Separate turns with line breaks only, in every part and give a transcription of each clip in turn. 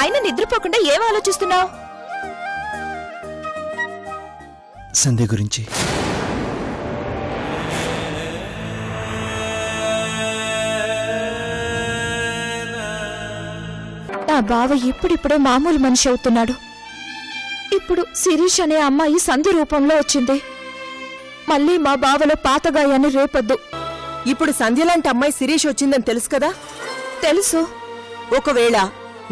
అయినా నిద్రపోకుండా ఏం ఆలోచిస్తున్నావు?
సంధ్య గురించి.
నా బావ ఇప్పుడిప్పుడే మామూలు మనిషి అవుతున్నాడు. ఇప్పుడు శిరీష్ అనే అమ్మాయి సంధ్య రూపంలో వచ్చింది. మళ్ళీ మా బావలో పాతగాయాన్ని రేపొద్దు.
ఇప్పుడు సంధ్య లాంటి అమ్మాయి శిరీష్ వచ్చిందని తెలుసు కదా?
తెలుసు.
ఒకవేళ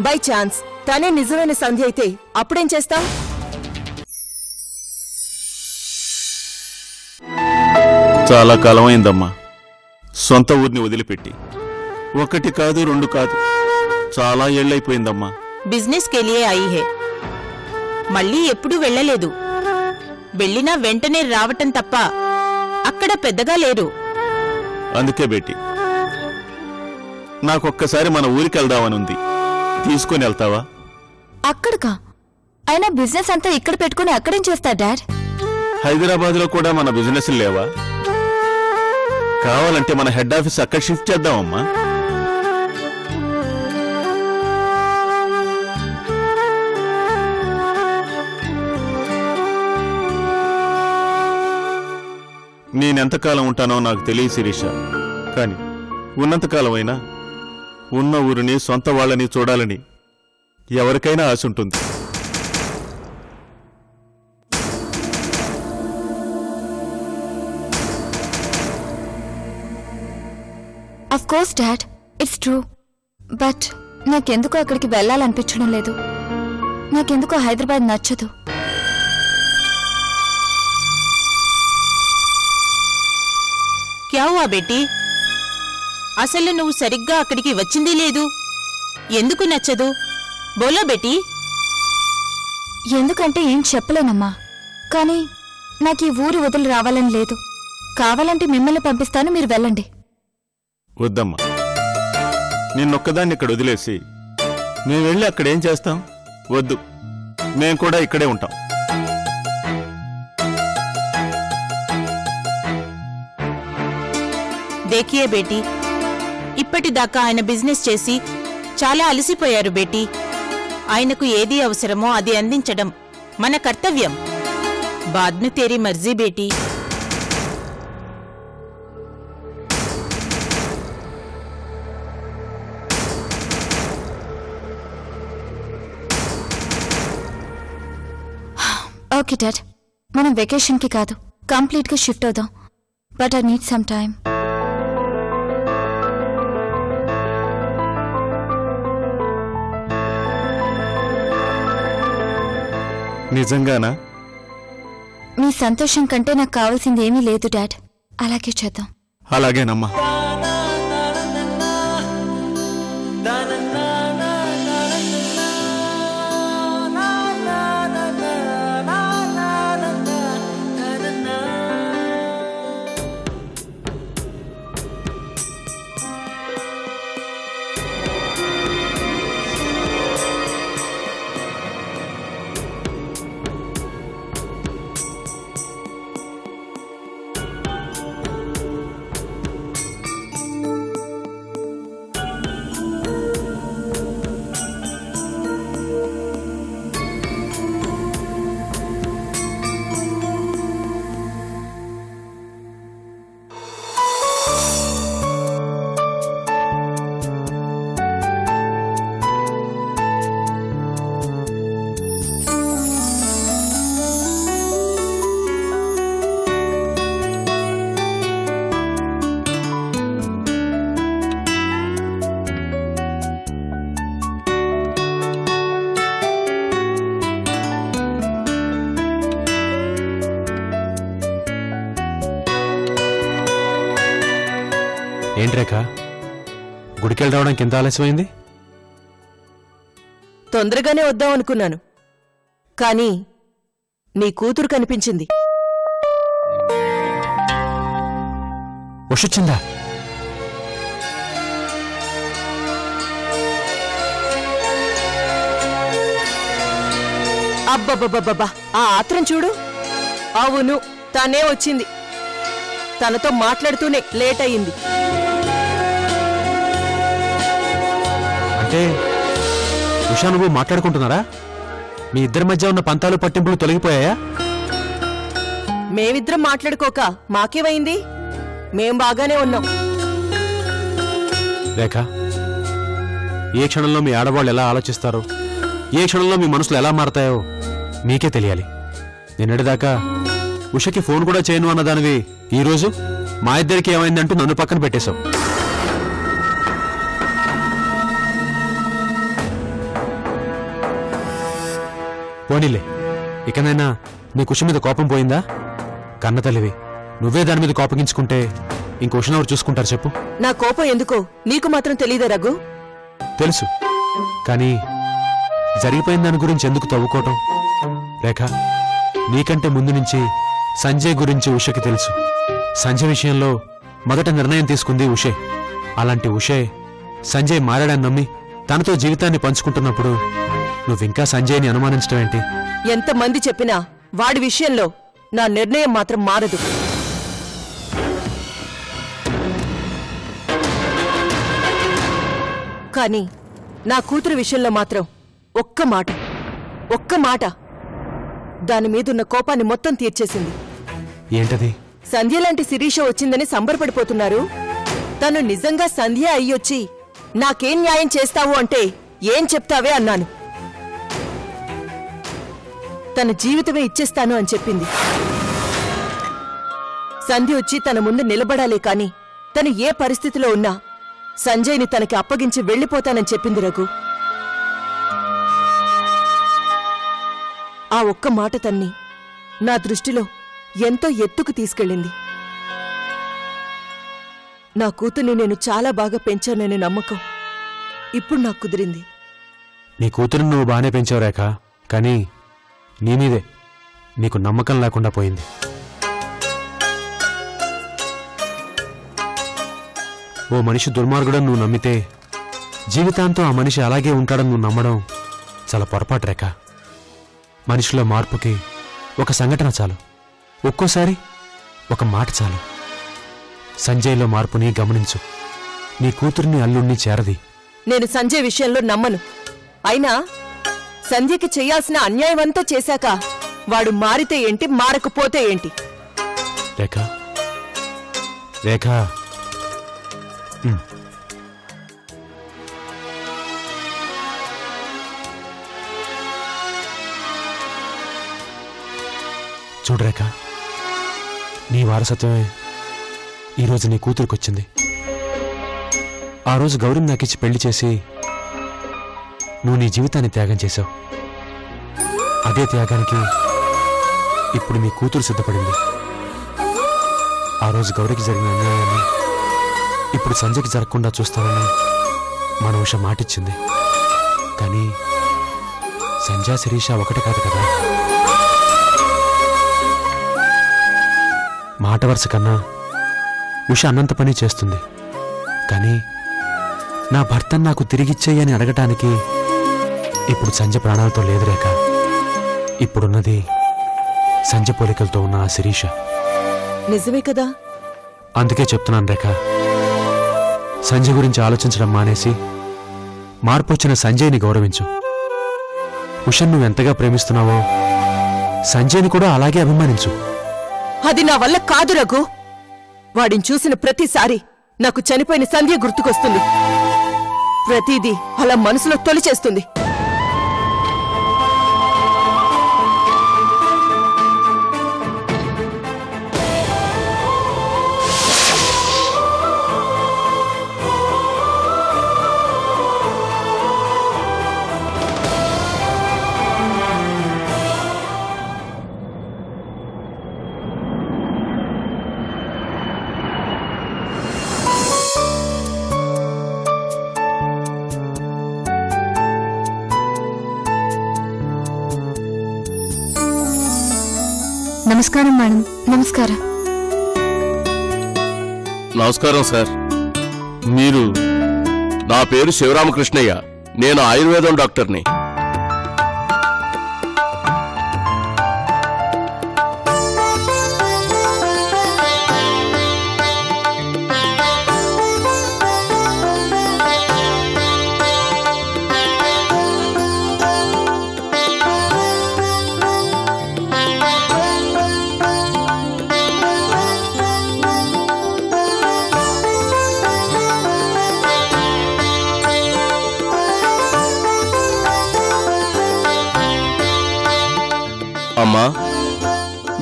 బై ఛాన్స్ తనే నిజమైన సంధ్య అయితే అప్పుడేం చేస్తాం?
చాలా కాలమైందమ్మా సొంత ఊరిని వదిలిపెట్టి. ఒకటి కాదు, రెండు కాదు, చాలా ఏళ్ళైపోయిందమ్మా.
బిజినెస్ కే లియే ఆయి హే. మళ్ళీ ఎప్పుడూ వెళ్ళలేదు. వెళ్ళినా వెంటనే రావటం తప్ప అక్కడ పెద్దగా లేరు.
అందుకే బేటి నాకొక్కసారి మన ఊరికి వెళ్దామనుంది. తీసుకుని వెళ్తావా?
అక్కడికా? అయినా బిజినెస్ అంతా ఇక్కడ పెట్టుకుని అక్కడేం చేస్తా డాడ్?
హైదరాబాద్ లో కూడా మన బిజినెస్ లేవా? కావాలంటే మన హెడ్ ఆఫీస్ అక్కడ షిఫ్ట్ చేద్దామమ్మా. నేనెంతకాలం ఉంటానో నాకు తెలియదు శిరీష. కానీ ఉన్నంతకాలం అయినా ఉన్న ఊరిని, సొంత వాళ్ళని చూడాలని ఎవరికైనా ఆశ ఉంటుంది.
Of course dad, it's true. But నాకెందుకో అక్కడికి వెళ్ళాలనిపించడం లేదు. నాకెందుకో హైదరాబాద్ నచ్చదు.
క్యా హువా బేటీ? అసలు నువ్వు సరిగ్గా అక్కడికి వచ్చింది లేదు. ఎందుకు నచ్చదు? బోలో బేటీ.
ఎందుకంటే ఏం చెప్పలేనమ్మా. కానీ నాకు ఈ ఊరు వదిలి రావాలని లేదు. కావాలంటే మిమ్మల్ని పంపిస్తాను, మీరు వెళ్ళండి.
వద్దమ్మా, నిన్నొక్కదాన్ని ఇక్కడ వదిలేసి మేము వెళ్ళి అక్కడేం చేస్తాం? వద్దు, మేము కూడా ఇక్కడే ఉంటాం.
దేఖియే బేటీ, ఇప్పటిదాకా ఆయన బిజినెస్ చేసి చాలా అలసిపోయారు బేటీ. ఆయనకు ఏది అవసరమో అది అందించడం మన కర్తవ్యం. బాద్ను తేరీ మర్జీ బేటీ.
ఓకే డాడ్, మనం వెకేషన్కి కాదు, కంప్లీట్గా షిఫ్ట్ అవుదాం. But I need some time.
నిజంగానా?
మీ సంతోషం కంటే నాకు కావాల్సింది ఏమీ లేదు డాడ్. అలాగే చేద్దాం.
అలాగేనమ్మా.
ఏంటి రేఖ, గుడికెళ్ళి రావడానికి ఎంత ఆలస్యమైంది?
తొందరగానే వద్దాం అనుకున్నాను, కానీ నీ కూతురు కనిపించింది.
వషొచ్చిందా?
అబ్బబ్బబ్బబ్బా, ఆ ఆత్రం చూడు. అవును, తనే వచ్చింది. తనతో మాట్లాడుతూనే లేట్ అయింది.
అంటే ఉషా నువ్వు మాట్లాడుకుంటున్నారా? మీ ఇద్దరి మధ్య ఉన్న పంతాలు పట్టింపులు తొలగిపోయాయా?
మేమిద్దరం మాట్లాడుకోక మాకేమైంది? మేం బాగానే ఉన్నాం.
రేఖ, ఏ క్షణంలో మీ ఆడవాళ్ళు ఎలా ఆలోచిస్తారో, ఏ క్షణంలో మీ మనసులు ఎలా మారతాయో మీకే తెలియాలి. నిన్నటిదాకా ఉషకి ఫోన్ కూడా చేయను అన్నదానివి ఈరోజు మా ఇద్దరికి ఏమైందంటూ నన్ను పక్కన పెట్టేశావు. పోనీలే, ఇకనైనా నీ కుష మీద కోపం పోయిందా? కన్న తల్లివి నువ్వే దాని మీద కోపగించుకుంటే ఇంకొషనెవరు చూసుకుంటారు చెప్పు?
నా కోపం ఎందుకో నీకు మాత్రం తెలీదా రఘు?
తెలుసు, కానీ జరిగిపోయిన దాని గురించి ఎందుకు తవ్వుకోవటం? రేఖ, నీకంటే ముందు నుంచి సంజయ్ గురించి ఉషకి తెలుసు. సంజయ్ విషయంలో మొదట నిర్ణయం తీసుకుంది ఉషే. అలాంటి ఉషే సంజయ్ మారాడని నమ్మి తనతో జీవితాన్ని పంచుకుంటున్నప్పుడు నువ్వింకా సంజయ్ని అనుమానించడం ఏంటి?
ఎంతమంది చెప్పినా వాడి విషయంలో నా నిర్ణయం మాత్రం మారదు. కానీ నా కూతురు విషయంలో మాత్రం ఒక్క మాట దాని మీదున్న కోపాన్ని మొత్తం తీర్చేసింది.
ఏంటది?
సంధ్య లాంటి శిరీష వచ్చిందని సంబరపడిపోతున్నారు. తను నిజంగా సంధ్య అయ్యొచ్చి నాకేం న్యాయం చేస్తావు అంటే ఏం చెప్తావే అన్నాను. తన జీవితమే ఇచ్చేస్తాను అని చెప్పింది. సంధ్య వచ్చి తన ముందు నిలబడాలే కాని తను ఏ పరిస్థితిలో ఉన్నా సంజయ్ని తనకి అప్పగించి వెళ్లిపోతానని చెప్పింది రఘు. ఆ ఒక్క మాట తన్ని నా దృష్టిలో ఎంతో ఎత్తుకు తీసుకెళ్ళింది. నా కూతుర్ని నేను చాలా బాగా పెంచాననే నమ్మకం ఇప్పుడు నాకు కుదిరింది.
నీ కూతురుని నువ్వు బాగానే పెంచావు రేఖ, కానీ నీ మీదే నీకు నమ్మకం లేకుండా పోయింది. ఓ మనిషి దుర్మార్గుడని నువ్వు నమ్మితే జీవితాంతం ఆ మనిషి అలాగే ఉంటాడని నువ్వు నమ్మడం చాలా పొరపాటు రేఖ. మనిషిలో మార్పుకి ఒక సంఘటన చాలు, ఒక్కోసారి ఒక మాట చాలు. సంజయ్లో మార్పుని గమనించు. నీ కూతుర్ని అల్లుణ్ణి చేరది.
నేను సంజయ్ విషయంలో నమ్మను. అయినా సంధ్యకి చెయ్యాల్సిన అన్యాయమంతా చేశాక వాడు మారితే ఏంటి, మారకపోతే ఏంటి?
రేఖ, రేఖ, చూడు రేఖ, నీ వారసత్వమే ఈరోజు నీ కూతురుకొచ్చింది. ఆ రోజు గౌరీని నాకిచ్చి పెళ్లి చేసి నువ్వు నీ జీవితాన్ని త్యాగం చేశావు. అదే త్యాగానికి ఇప్పుడు నీ కూతురు సిద్ధపడింది. ఆ రోజు గౌరికి జరిగిన అన్యాయాన్ని ఇప్పుడు సంజయ్కి జరగకుండా చూస్తానని మన ఉష మాటిచ్చింది. కానీ సంజయ్ శిరీష ఒకటి కాదు కదా. మాట వరుస కన్నా ఉష అన్నంత పని చేస్తుంది. కానీ నా భర్తను నాకు తిరిగిచ్చేయని అడగటానికి ఇప్పుడు సంజయ్ ప్రాణాలతో లేదు రేఖ. ఇప్పుడున్నది సంజయ్ పోలికలతో ఉన్న ఆ శిరీష.
నిజమే కదా?
అందుకే చెప్తున్నాను రేఖ, సంజయ్ గురించి ఆలోచించడం మానేసి మార్పొచ్చిన సంజయ్ని గౌరవించు. ఉషను నువ్వెంతగా ప్రేమిస్తున్నావో సంజయ్ని కూడా అలాగే అభిమానించు.
అది నా వల్ల కాదు రఘు. వాడిని చూసిన ప్రతిసారి నాకు చనిపోయిన సంధ్య గుర్తుకొస్తుంది. ప్రతిదీ అలా మనసులో తొలిచేస్తుంది.
నమస్కారం మేడం. నమస్కారం.
నమస్కారం సార్. మీరు? నా పేరు శివరామకృష్ణయ్య. నేను ఆయుర్వేదం డాక్టర్ని. అమ్మా,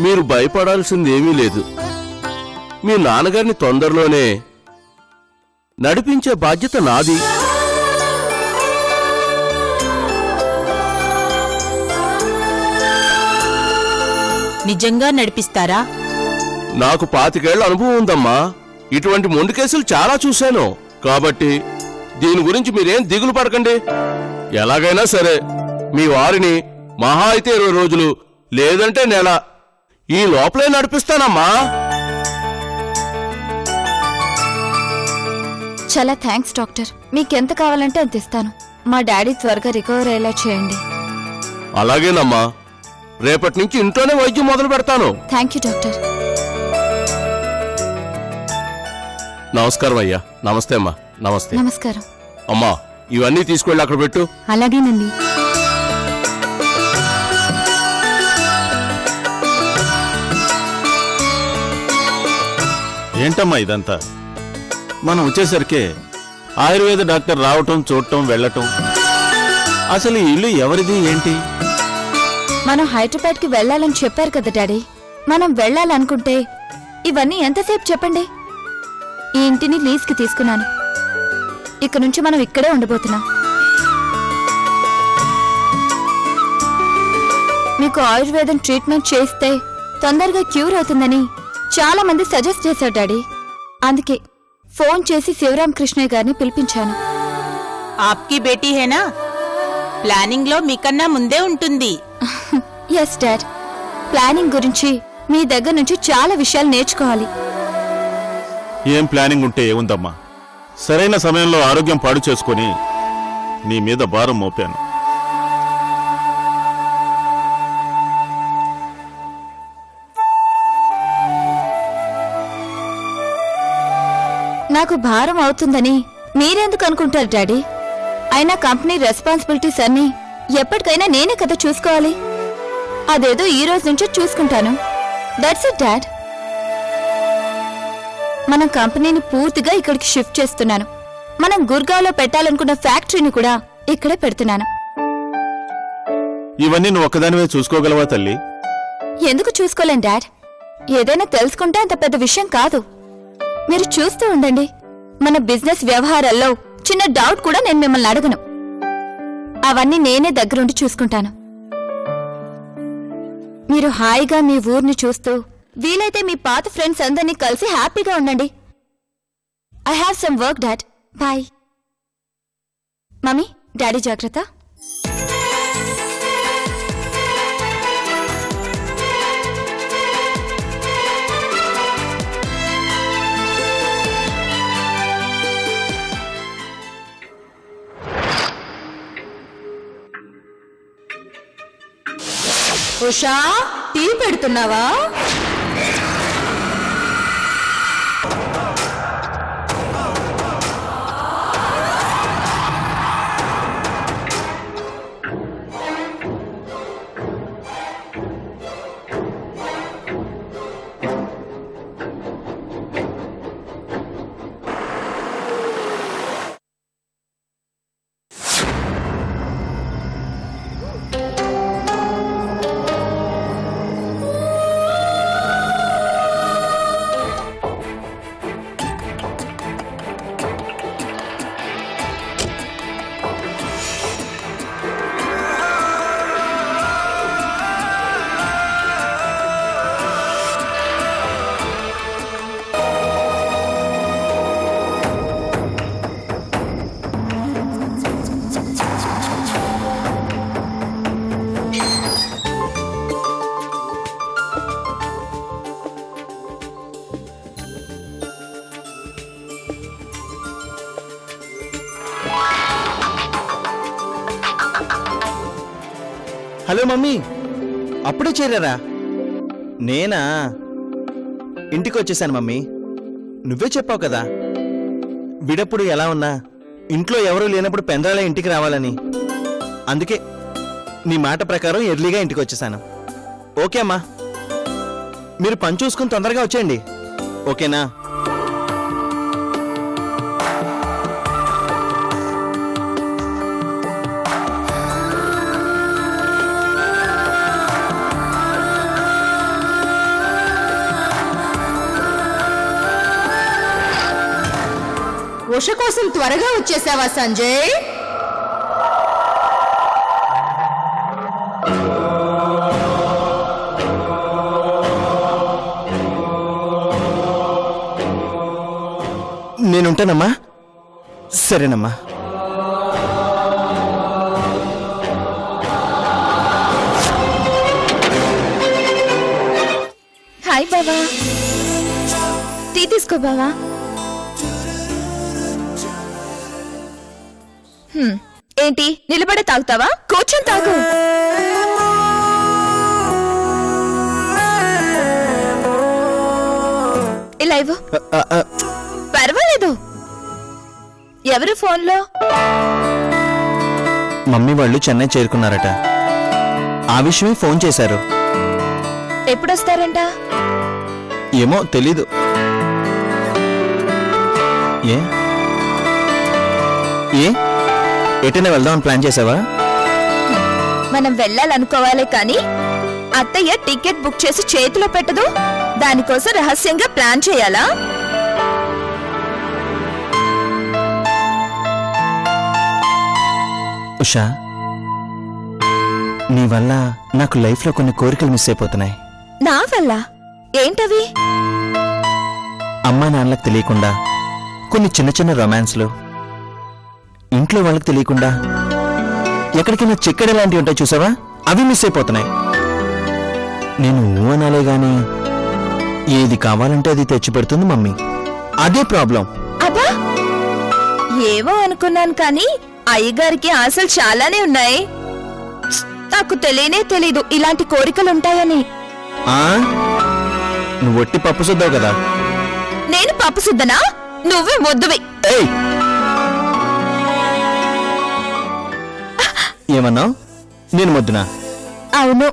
మీరు భయపడాల్సిందేమీ లేదు. మీ నాన్నగారిని తొందరలోనే నడిపించే బాధ్యత నాది.
నిజంగా నడిపిస్తారా?
నాకు 25 ఏళ్ల అనుభవం ఉందమ్మా. ఇటువంటి మొండి కేసులు చాలా చూశాను. కాబట్టి దీని గురించి మీరేం దిగులు పడకండి. ఎలాగైనా సరే మీ వారిని మహా అయితే 20 రోజులు లేదంటే నెల ఈ లోపలే నడిపిస్తానమ్మా.
చాలా థ్యాంక్స్ డాక్టర్. మీకెంత కావాలంటే అంత ఇస్తాను. మా డాడీ త్వరగా రికవర్ అయ్యేలా చేయండి.
అలాగేనమ్మా. రేపటి నుంచి ఇంట్లోనే వైద్యం మొదలు పెడతాను.
Thank you doctor.
నమస్కారం అయ్యా. నమస్తే అమ్మా. నమస్తే.
నమస్కారం.
అమ్మా, ఇవన్నీ తీసుకెళ్ళి అక్కడ పెట్టు.
అలాగేనండి.
ఏంటమ్మా ఇదంతా? మనం వచ్చేసరికి ఆయుర్వేద డాక్టర్ రావటం, చూడటం, వెళ్ళటం. అసలు ఈ ఇల్లు ఎవరిది ఏంటి?
మనం హైదరాబాద్కి వెళ్ళాలని చెప్పారు కదా డాడీ. మనం వెళ్ళాలనుకుంటే ఇవన్నీ ఎంతసేపు చెప్పండి. ఈ ఇంటిని లీజ్కి తీసుకున్నాను. ఇక నుంచి మనం ఇక్కడే ఉండబోతున్నాం. మీకు ఆయుర్వేదం ట్రీట్మెంట్ చేస్తే తొందరగా క్యూర్ అవుతుందని చాలా మంది సజెస్ట్ చేశారు డాడీ. అందుకే ఫోన్ చేసి శివరామకృష్ణయ్య గారిని పిలిపించాను.
ఆప్కి బేటీ హేనా? ప్లానింగ్ లో మీకన్నా ముందే ఉంటుంది.
Yes dad. ప్లానింగ్ గురించి మీ దగ్గర నుంచి చాలా విషయాలు నేర్చుకోవాలి.
ఏం ప్లానింగ్ ఉంటే ఏముందమ్మా? సరైన సమయంలో ఆరోగ్యం పాడు చేసుకుని నీ మీద భారం మోపాను.
నాకు భారం అవుతుందని మీరెందుకు అనుకుంటారు డాడీ? అయినా కంపెనీ రెస్పాన్సిబిలిటీస్ అన్ని ఎప్పటికైనా నేనే కదా చూసుకోవాలి. అదేదో ఈ రోజు నుంచే చూసుకుంటాను. That's it dad. మనం కంపెనీని పూర్తిగా ఇక్కడికి షిఫ్ట్ చేస్తున్నాను. మనం గుర్గావ్లో పెట్టాలనుకున్న ఫ్యాక్టరీని కూడా ఇక్కడే పెడుతున్నాను.
ఇవన్నీ నువ్వు ఒక్కదానివే చూసుకోగలవా తల్లి?
ఎందుకు చూసుకోలేం డాడ్? ఏదైనా తెలుసుకుంటే అంత పెద్ద విషయం కాదు. మీరు చూస్తూ ఉండండి. మన బిజినెస్ వ్యవహారాల్లో చిన్న డౌట్ కూడా నేను మిమ్మల్ని అడగను. అవన్నీ నేనే దగ్గరుండి చూసుకుంటాను. మీరు హాయిగా మీ ఊరిని చూస్తూ వీలైతే మీ పాత ఫ్రెండ్స్ అందరినీ కలిసి హ్యాపీగా ఉండండి. I have some work dad. Bye. Mummy, daddy జాగ్రత్త. ఉషా, టీ పెడుతున్నావా?
హలో మమ్మీ, అప్పుడే చేరారా? నేనా? ఇంటికి వచ్చేసాను మమ్మీ. నువ్వే చెప్పావు కదా విడప్పుడు ఎలా ఉన్నా ఇంట్లో ఎవరూ లేనప్పుడు పెందరాలే ఇంటికి రావాలని. అందుకే నీ మాట ప్రకారం ఎర్లీగా ఇంటికి వచ్చేసాను. ఓకే అమ్మా, మీరు పని చూసుకుని తొందరగా వచ్చేయండి. ఓకేనా?
ఉష కోసం త్వరగా వచ్చేసావా సంజయ్?
నేనుంటానమ్మా. సరేనమ్మా.
హాయ్ బావా. టీ తీసుకో బావా. ఏంటి నిలబడే తాగుతావా? కూర్చొని తాగు. ఇలా ఇవ్వు. పర్వాలేదు. ఎవరు ఫోన్లో?
మమ్మీ వాళ్ళు చెన్నై చేరుకున్నారట. ఆ విషయమే ఫోన్ చేశారు.
ఎప్పుడొస్తారంట?
ఏమో తెలీదు. ఏ ఏ ఎటైనా వెళ్దామని ప్లాన్ చేసావా?
మనం వెళ్ళాలనుకోవాలే కానీ అత్తయ్య టికెట్ బుక్ చేసి చేతిలో పెట్టదు. దానికోసం రహస్యంగా ప్లాన్ చేయాలా?
ఉషా, నీ వల్ల నాకు లైఫ్లో కొన్ని కోరికలు మిస్ అయిపోతున్నాయి.
నా వల్ల? ఏంటవి?
అమ్మా నాన్నలకు తెలియకుండా కొన్ని చిన్న చిన్న రొమాన్స్లు, ఇంట్లో వాళ్ళకి తెలియకుండా ఎక్కడికైనా చిక్కడి లాంటివి ఉంటాయి చూసావా, అవి మిస్ అయిపోతున్నాయి. నేను అనాలే గాని ఏది కావాలంటే అది తెచ్చి పెడుతుంది మమ్మీ. అదే ప్రాబ్లం.
అబ్బా, ఏవో అనుకున్నాను కానీ అయ్యగారికి ఆశలు చాలానే ఉన్నాయి. నాకు తెలియనే తెలీదు ఇలాంటి కోరికలుంటాయని.
నువ్వు ఒట్టి పప్పు సుద్దావు కదా.
నేను పప్పు సుద్దనా? నువ్వే మొద్దువి.
ఏమన్నావు? నేను మొద్దునా?
అవును,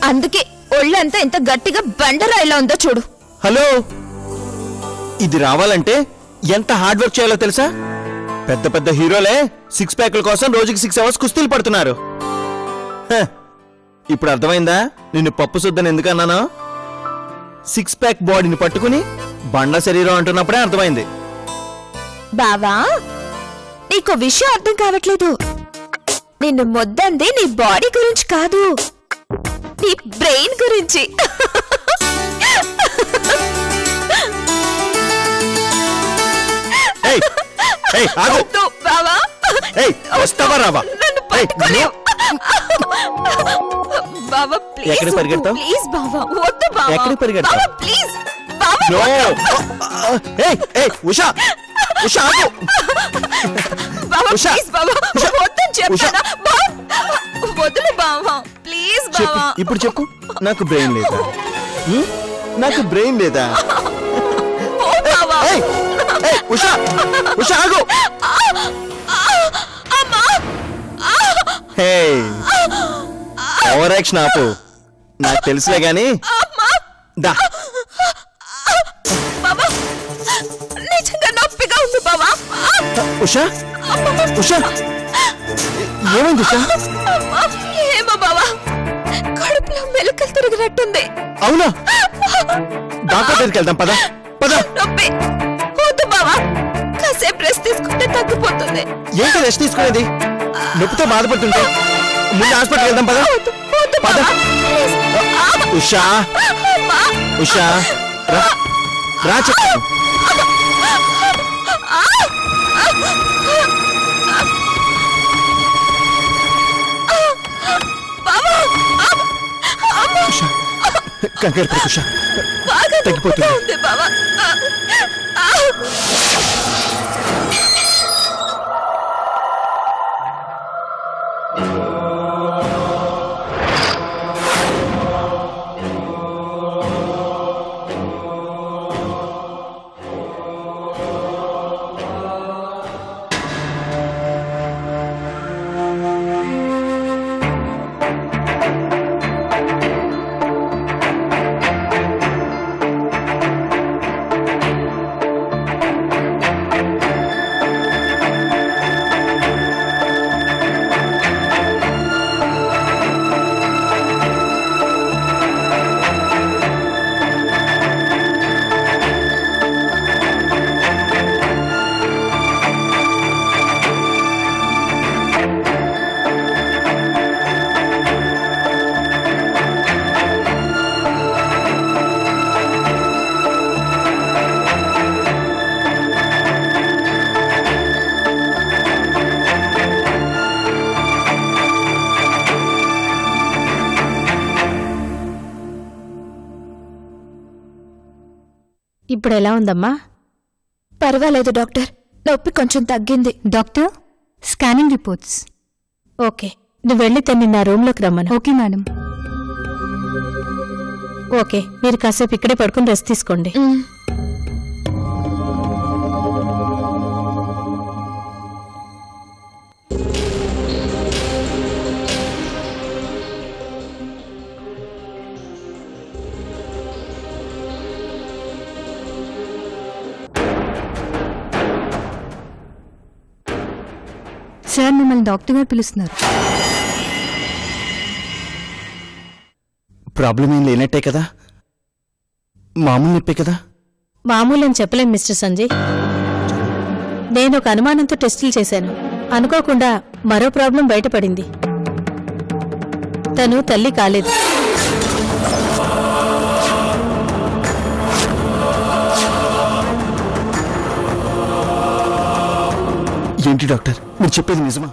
అందుకే ఒళ్ళంతా ఎంత గట్టిగా బండరాయిలా ఉందో చూడు.
హలో, ఇది రావాలంటే ఎంత హార్డ్ వర్క్ చేయాలో తెలుసా? పెద్ద పెద్ద హీరోలే 6 ప్యాక్ల కోసం రోజుకి 6 అవర్స్ కుస్తీలు పడుతున్నారు. ఇప్పుడు అర్థమైందా నిన్ను పప్పు సుద్దని ఎందుకన్నానో? 6 ప్యాక్ బాడీని పట్టుకుని బండ శరీరం అంటున్నప్పుడే అర్థమైంది.
బావా, నీకు విషయం అర్థం కావట్లేదు. నిన్ను మొద్దంది నీ బాడీ గురించి కాదు, నీ బ్రెయిన్ గురించి. బావా,
వస్తావా రావా?
బావా ప్లీజ్.
ఎక్కడికి పరిగెడతావు?
ప్లీజ్ బావా, వద్దు బావా.
ఎక్కడికి పరిగెడతావు?
బావా ప్లీజ్. బావా
ఉషా, ఉషా ఆగు.
బావా
ఉషా,
ప్లీజ్ బావా, వద్దని చెప్తానా? వదులు బావా ప్లీజ్
చెప్పు,
బావా.
ఇప్పుడు చెప్పు. నాకు బ్రెయిన్ లేదా? నాకు బ్రెయిన్ లేదా?
ఓ బావా.
ఉషా, ఉషా ఆగు.
అమ్మా.
హే, ఓవర్ యాక్షన్ ఆపు. నాకు తెలుసులే గాని దా.
బావా నిజంగా నొప్పిగా ఉంది బావా.
ఉషా, ఉషా ఏమైంది ఉషా?
ఏమో బావా, కడుపులో మెలకలు తిరిగినట్టుంది.
అవునా? డాక్టర్ దగ్గరికి వెళ్దాం పద. పద.
నొప్పి వద్దు బావా, కాసేపు రెస్ట్ తీసుకుంటే తగ్గిపోతుంది.
ఏంటి రెస్ట్ తీసుకునేది? నొప్పితో బాధపడుతుంటే ముందు హాస్పిటల్కి వెళ్దాం పద. పద. ఉషా, ఉషా రా, రా చెప్పు. ఉషా, కంగారు పడకు ఉషా, తగ్గిపోతుంది.
బావా
ఇప్పుడు ఎలా ఉందమ్మా?
పర్వాలేదు డాక్టర్, నొప్పి కొంచెం తగ్గింది.
Doctor, scanning reports.
ఓకే, నువ్వు వెళ్ళి తన్ని నా రూమ్లోకి రమ్మను.
Okay madam.
ఓకే, మీరు కాసేపు ఇక్కడే పడుకుని రెస్ట్ తీసుకోండి.
సార్, మిమ్మల్ని డాక్టర్ గారు పిలుస్తున్నారు.
ప్రాబ్లం ఏం లేనట్టే కదా? మామూలు నొప్పే కదా?
మామూలని చెప్పలేం మిస్టర్ సంజయ్. నేను ఒక అనుమానంతో టెస్టులు చేశాను. అనుకోకుండా మరో ప్రాబ్లం బయటపడింది. తను తల్లి కాలేదు.
ఏంటి డాక్టర్, మీరు చెప్పేది నిజమా?